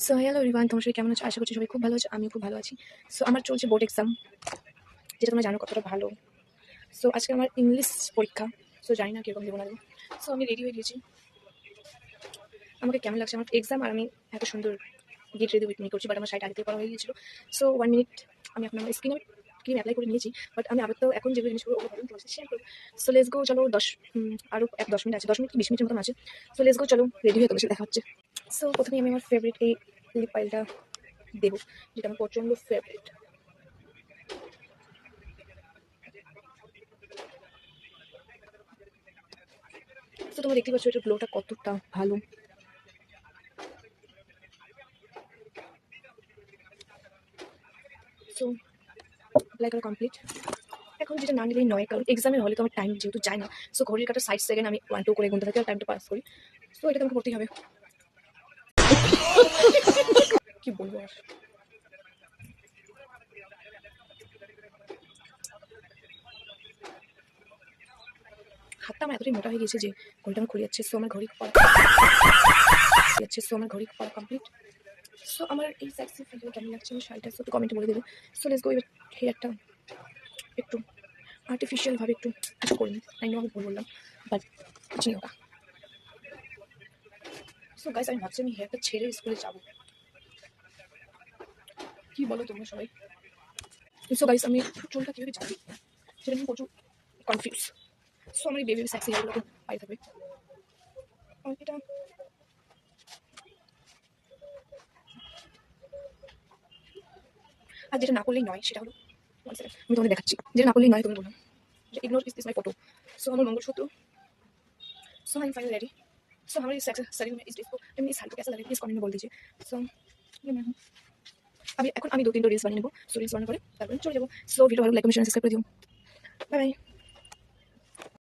So hello everyone, তোমার সবাই কেমন আছো? আশা করছি সবাই খুব ভালো আছে, আমিও খুব ভালো আছি। সো আমার চলছে বোর্ড এক্সাম, যেটা তোমরা জানো কতটা ভালো। সো আজকে আমার ইংলিশ পরীক্ষা। সো জানি না কীরকম দেবো না দেবো। সো আমি রেডি হয়ে গেছি। আমাকে কেমন লাগছে আমার এক্সাম, আর আমি এত সুন্দর গেট রেডি উইথ মি করছি, বাট আমার সাইড আগে থেকে করা হয়ে গিয়েছিল। সো 1 মিনিট আমি এখন আমার স্ক্রিনে ক্রিম অ্যাপ্লাই করে নিয়েছি, বাট আমি আবার তো এখন যেগুলো জিনিসগুলো ওগুলো ভাবলাম তোমার সাথে শেয়ার করবো। সো লেটস গো, চলো আরও 10 মিনিট আছে, 10 মিনিট কি 20 মিনিটের মতন আছে। সো লেটস গো, চলো রেডি হয়ে তোমার সাথে দেখা হচ্ছে। সো প্রথমে আমি আমার ফেভারিট এই লিপ অয়েলটা দেবো, যেটা আমার প্রচণ্ড ফেভারিট। তো তোমরা দেখতে পাচ্ছ এটার গ্লোটা কতটা ভালো। সো অ্যাপ্লাই করা কমপ্লিট। এখন যেটা না নিলেই নয়, কারণ এক্সামের হলে তো আমার টাইম যেহেতু যায় না। সো ঘড়ির কাটা 60 সেকেন্ড আমি 1 2 করে গুনতে থাকি আর টাইমটা পাস করি। সো এটা তোমাকে করতেই হবে। কি বলবো আর। হাতটা আমার এতটাই মোটা হয়ে গেছে যে ঘড়িটা আমার খুলে যাচ্ছে। সো আমার ঘড়ি পড়া কমপ্লিট। সো আমার এই সেক্সি ফিগার কেমন লাগছে আমার শাড়িটা, সো কমেন্টে বলে দেবে। সো লেটস গো, এবার হেয়ারটা একটু আর্টিফিশিয়ালভাবে একটু কিছু করে নিই। আই নো আমি ভুল বললাম, বাট কিছু না। সো গাইস, আমি ভাবছি আমি হেয়ারটা ছেড়ে স্কুলে যাবো। কি বলো তোমরা সবাই? সো গাইস, আমি চুলটা কীভাবে যাবো সেটা নিয়ে প্রচুর কনফিউজ। সো আমার এই বেবি সেক্সি হেয়ারগুলোকে পাই থাকবে। আর এটা আর যেটা না করলেই নয় সেটা হলো, আমি তোমাদের দেখাচ্ছি, যেটা না করলেই নয় তুমি বললাম যে ইগনোর ইস মাই ফটো। সো আমার मंगलसूत्र। सो आई एम फाइनली रेडी। सो हमारी शरीर में इस ड्रेस को इस साड़ी को कैसा लगे प्लीज कमेंट में बोल दीजिए। सो ये मैं हूँ। अभी এখন আমি 2-3টা রিলস বানিয়ে নেবো। সো রিলস বানানোর পরে তারপরে চলে যাবো। সো ভিডিও ভালো লাইক কমেন্ট শেয়ার সাবস্ক্রাইব করে দিও। Bye bye.